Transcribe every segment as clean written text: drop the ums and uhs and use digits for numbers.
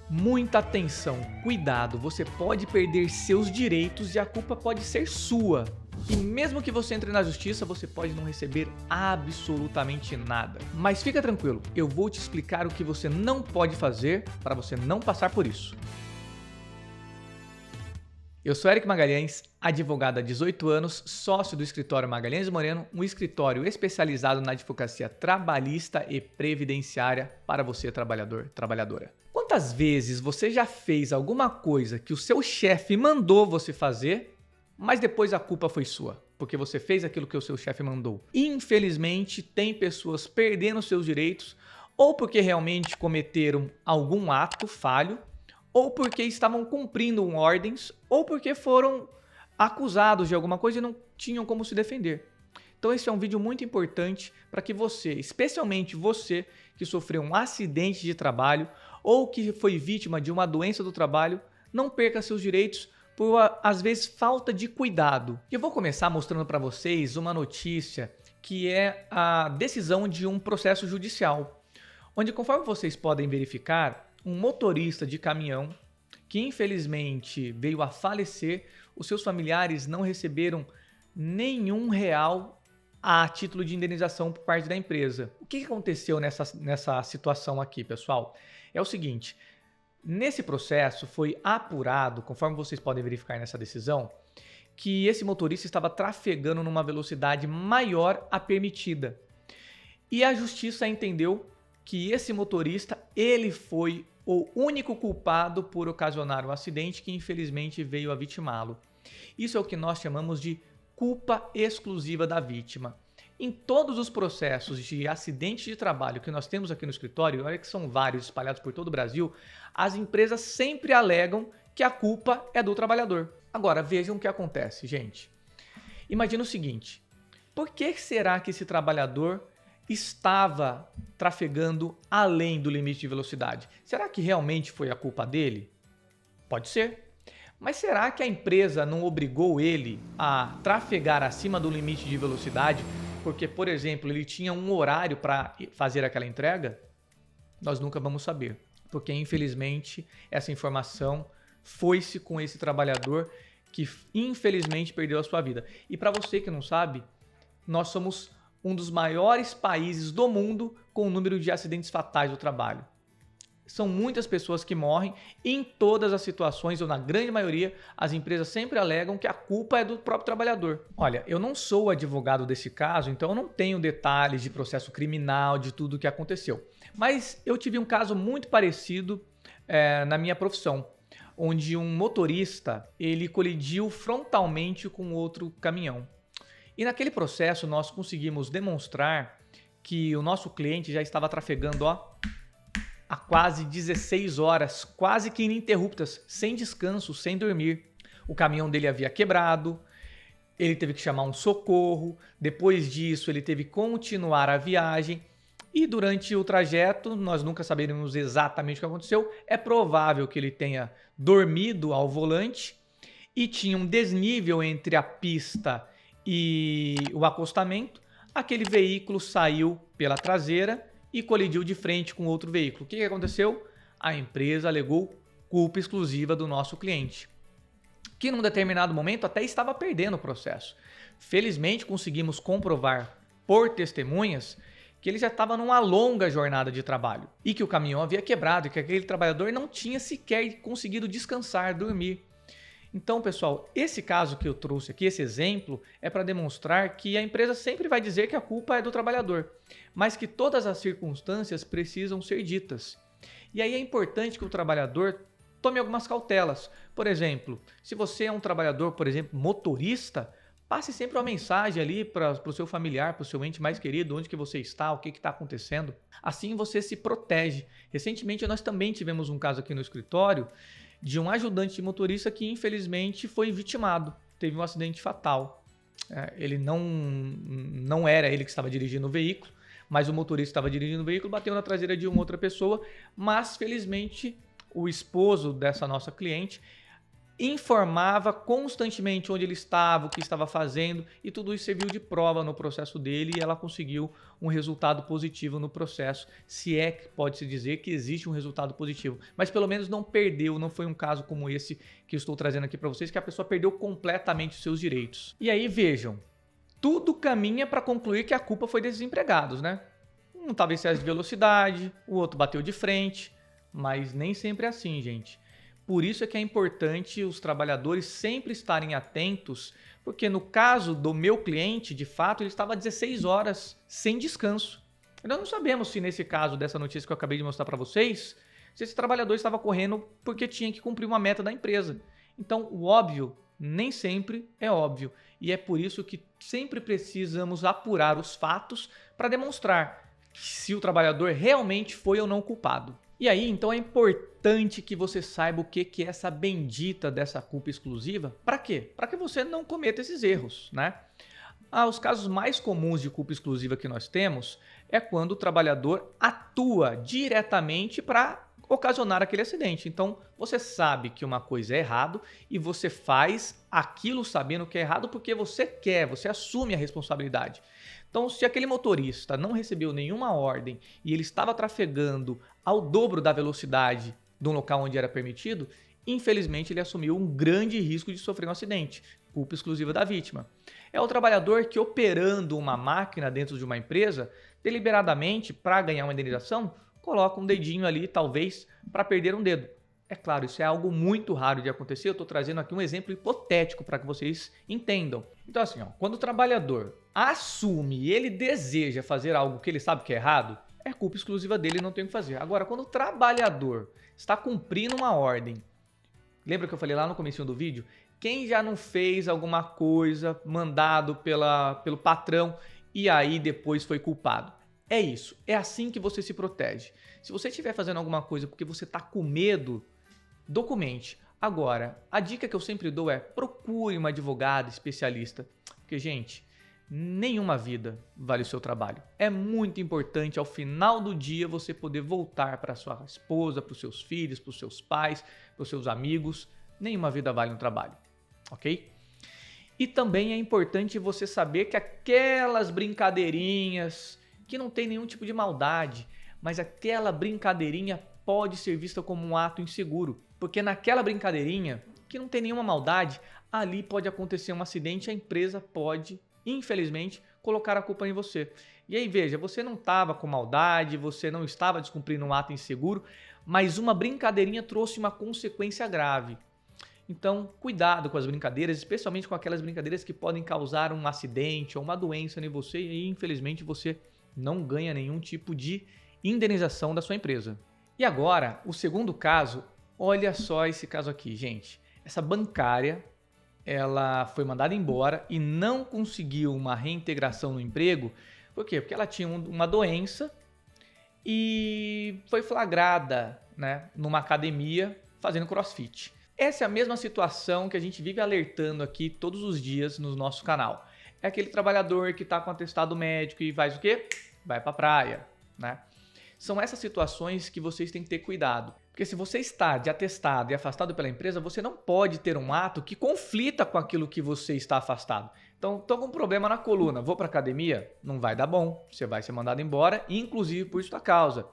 Muita atenção, cuidado, você pode perder seus direitos e a culpa pode ser sua. E mesmo que você entre na justiça, você pode não receber absolutamente nada. Mas fica tranquilo, eu vou te explicar o que você não pode fazer para você não passar por isso. Eu sou Eric Magalhães, advogado há 18 anos, sócio do escritório Magalhães Moreno, um escritório especializado na advocacia trabalhista e previdenciária para você, trabalhador, trabalhadora. Quantas vezes você já fez alguma coisa que o seu chefe mandou você fazer, mas depois a culpa foi sua, porque você fez aquilo que o seu chefe mandou? Infelizmente, tem pessoas perdendo seus direitos, ou porque realmente cometeram algum ato falho, ou porque estavam cumprindo ordens, ou porque foram acusados de alguma coisa e não tinham como se defender. Então esse é um vídeo muito importante para que você, especialmente você que sofreu um acidente de trabalho ou que foi vítima de uma doença do trabalho, não perca seus direitos por, às vezes, falta de cuidado. Eu vou começar mostrando para vocês uma notícia que é a decisão de um processo judicial, onde, conforme vocês podem verificar, um motorista de caminhão que infelizmente veio a falecer, os seus familiares não receberam nenhum real a título de indenização por parte da empresa. O que aconteceu nessa situação aqui, pessoal? É o seguinte, nesse processo foi apurado, conforme vocês podem verificar nessa decisão, que esse motorista estava trafegando numa velocidade maior à permitida. E a justiça entendeu que esse motorista, ele foi o único culpado por ocasionar o acidente que infelizmente veio a vitimá-lo. Isso é o que nós chamamos de culpa exclusiva da vítima. Em todos os processos de acidente de trabalho que nós temos aqui no escritório, olha que são vários espalhados por todo o Brasil, as empresas sempre alegam que a culpa é do trabalhador. Agora, vejam o que acontece, gente. Imagina o seguinte, por que será que esse trabalhador estava trafegando além do limite de velocidade? Será que realmente foi a culpa dele? Pode ser. Mas será que a empresa não obrigou ele a trafegar acima do limite de velocidade porque, por exemplo, ele tinha um horário para fazer aquela entrega? Nós nunca vamos saber, porque infelizmente essa informação foi-se com esse trabalhador que infelizmente perdeu a sua vida. E para você que não sabe, nós somos um dos maiores países do mundo com o número de acidentes fatais do trabalho. São muitas pessoas que morrem e em todas as situações, ou na grande maioria, as empresas sempre alegam que a culpa é do próprio trabalhador. Olha, eu não sou advogado desse caso, então eu não tenho detalhes de processo criminal, de tudo o que aconteceu. Mas eu tive um caso muito parecido na minha profissão, onde um motorista ele colidiu frontalmente com outro caminhão. E naquele processo nós conseguimos demonstrar que o nosso cliente já estava trafegando há quase 16 horas, quase que ininterruptas, sem descanso, sem dormir. O caminhão dele havia quebrado, ele teve que chamar um socorro, depois disso ele teve que continuar a viagem e durante o trajeto, nós nunca saberemos exatamente o que aconteceu, é provável que ele tenha dormido ao volante e tinha um desnível entre a pista e o acostamento, aquele veículo saiu pela traseira e colidiu de frente com outro veículo. O que aconteceu? A empresa alegou culpa exclusiva do nosso cliente, que num determinado momento até estava perdendo o processo. Felizmente conseguimos comprovar por testemunhas que ele já estava numa longa jornada de trabalho e que o caminhão havia quebrado e que aquele trabalhador não tinha sequer conseguido descansar, dormir. Então, pessoal, esse caso que eu trouxe aqui, esse exemplo, é para demonstrar que a empresa sempre vai dizer que a culpa é do trabalhador, mas que todas as circunstâncias precisam ser ditas. E aí é importante que o trabalhador tome algumas cautelas. Por exemplo, se você é um trabalhador, por exemplo, motorista, passe sempre uma mensagem ali para o seu familiar, para o seu ente mais querido, onde que você está, o que está acontecendo. Assim você se protege. Recentemente nós também tivemos um caso aqui no escritório de um ajudante de motorista que infelizmente foi vitimado, teve um acidente fatal. Ele não era ele que estava dirigindo o veículo, mas o motorista estava dirigindo o veículo, bateu na traseira de uma outra pessoa, mas felizmente o esposo dessa nossa cliente informava constantemente onde ele estava, o que estava fazendo, e tudo isso serviu de prova no processo dele e ela conseguiu um resultado positivo no processo, se é que pode-se dizer que existe um resultado positivo. Mas pelo menos não perdeu, não foi um caso como esse que eu estou trazendo aqui para vocês, que a pessoa perdeu completamente os seus direitos. E aí vejam, tudo caminha para concluir que a culpa foi desses empregados, né? Um estava em excesso de velocidade, o outro bateu de frente, mas nem sempre é assim, gente. Por isso é que é importante os trabalhadores sempre estarem atentos, porque no caso do meu cliente, de fato, ele estava 16 horas sem descanso. Nós não sabemos se nesse caso dessa notícia que eu acabei de mostrar para vocês, se esse trabalhador estava correndo porque tinha que cumprir uma meta da empresa. Então, o óbvio nem sempre é óbvio. E é por isso que sempre precisamos apurar os fatos para demonstrar se o trabalhador realmente foi ou não culpado. E aí, então, é importante que você saiba o que é essa bendita dessa culpa exclusiva. Para quê? Para que você não cometa esses erros, né? Os casos mais comuns de culpa exclusiva que nós temos é quando o trabalhador atua diretamente para ocasionar aquele acidente. Então, você sabe que uma coisa é errado e você faz aquilo sabendo que é errado porque você quer, você assume a responsabilidade. Então, se aquele motorista não recebeu nenhuma ordem e ele estava trafegando ao dobro da velocidade de um local onde era permitido, infelizmente ele assumiu um grande risco de sofrer um acidente, culpa exclusiva da vítima. É o trabalhador que, operando uma máquina dentro de uma empresa, deliberadamente, para ganhar uma indenização, coloca um dedinho ali, talvez, para perder um dedo. É claro, isso é algo muito raro de acontecer, eu estou trazendo aqui um exemplo hipotético para que vocês entendam. Então assim, quando o trabalhador assume e ele deseja fazer algo que ele sabe que é errado, é culpa exclusiva dele e não tem o que fazer. Agora, quando o trabalhador está cumprindo uma ordem, lembra que eu falei lá no comecinho do vídeo? Quem já não fez alguma coisa mandado pelo patrão e aí depois foi culpado? É isso, é assim que você se protege. Se você estiver fazendo alguma coisa porque você está com medo, documente. Agora, a dica que eu sempre dou é procure uma advogada especialista. Porque, gente, nenhuma vida vale o seu trabalho. É muito importante ao final do dia você poder voltar para sua esposa, para os seus filhos, para os seus pais, para os seus amigos. Nenhuma vida vale um trabalho, ok? E também é importante você saber que aquelas brincadeirinhas que não tem nenhum tipo de maldade, mas aquela brincadeirinha pode ser vista como um ato inseguro, porque naquela brincadeirinha, que não tem nenhuma maldade, ali pode acontecer um acidente e a empresa pode, infelizmente, colocar a culpa em você. E aí veja, você não estava com maldade, você não estava descumprindo um ato inseguro, mas uma brincadeirinha trouxe uma consequência grave. Então, cuidado com as brincadeiras, especialmente com aquelas brincadeiras que podem causar um acidente ou uma doença em você e aí, infelizmente, você não ganha nenhum tipo de indenização da sua empresa. E agora, o segundo caso, olha só esse caso aqui, gente. Essa bancária, ela foi mandada embora e não conseguiu uma reintegração no emprego. Por quê? Porque ela tinha uma doença e foi flagrada, né, numa academia fazendo crossfit. Essa é a mesma situação que a gente vive alertando aqui todos os dias no nosso canal. É aquele trabalhador que está com atestado médico e faz o quê? Vai para a praia, né? São essas situações que vocês têm que ter cuidado. Porque se você está de atestado e afastado pela empresa, você não pode ter um ato que conflita com aquilo que você está afastado. Então, estou com um problema na coluna, vou para academia? Não vai dar bom, você vai ser mandado embora, inclusive por justa causa.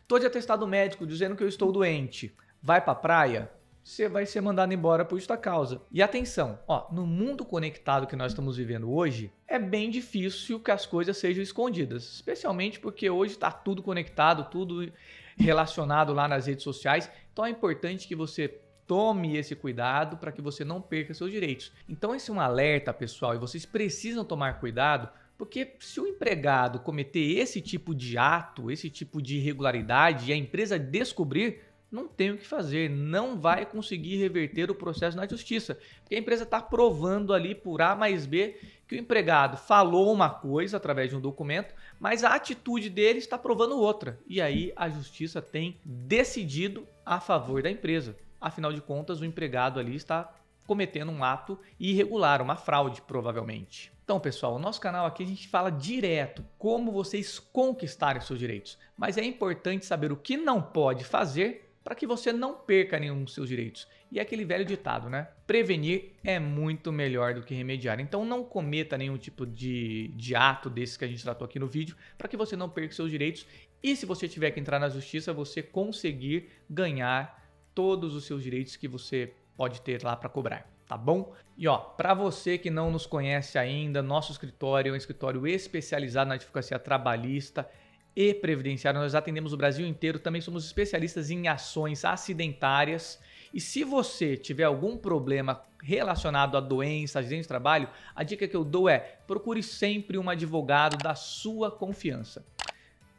Estou de atestado médico dizendo que eu estou doente, vai para a praia? Você vai ser mandado embora por justa causa. E atenção, no mundo conectado que nós estamos vivendo hoje, é bem difícil que as coisas sejam escondidas, especialmente porque hoje está tudo conectado, tudo relacionado lá nas redes sociais. Então é importante que você tome esse cuidado para que você não perca seus direitos. Então esse é um alerta, pessoal, e vocês precisam tomar cuidado, porque se o empregado cometer esse tipo de ato, esse tipo de irregularidade e a empresa descobrir, não tem o que fazer, não vai conseguir reverter o processo na justiça, porque a empresa está provando ali por A mais B que o empregado falou uma coisa através de um documento, mas a atitude dele está provando outra. E aí a justiça tem decidido a favor da empresa. Afinal de contas, o empregado ali está cometendo um ato irregular, uma fraude provavelmente. Então, pessoal, o nosso canal aqui a gente fala direto como vocês conquistarem seus direitos, mas é importante saber o que não pode fazer para que você não perca nenhum dos seus direitos. E é aquele velho ditado, né? Prevenir é muito melhor do que remediar. Então não cometa nenhum tipo de ato desse que a gente tratou aqui no vídeo, para que você não perca seus direitos. E se você tiver que entrar na justiça, você conseguir ganhar todos os seus direitos que você pode ter lá para cobrar, tá bom? E ó, para você que não nos conhece ainda, nosso escritório é um escritório especializado na advocacia trabalhista e previdenciária. Nós atendemos o Brasil inteiro, também somos especialistas em ações acidentárias. E se você tiver algum problema relacionado a doença, acidente de trabalho, a dica que eu dou é: procure sempre um advogado da sua confiança.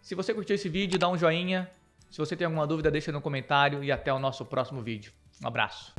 Se você curtiu esse vídeo, dá um joinha. Se você tem alguma dúvida, deixa no comentário e até o nosso próximo vídeo. Um abraço.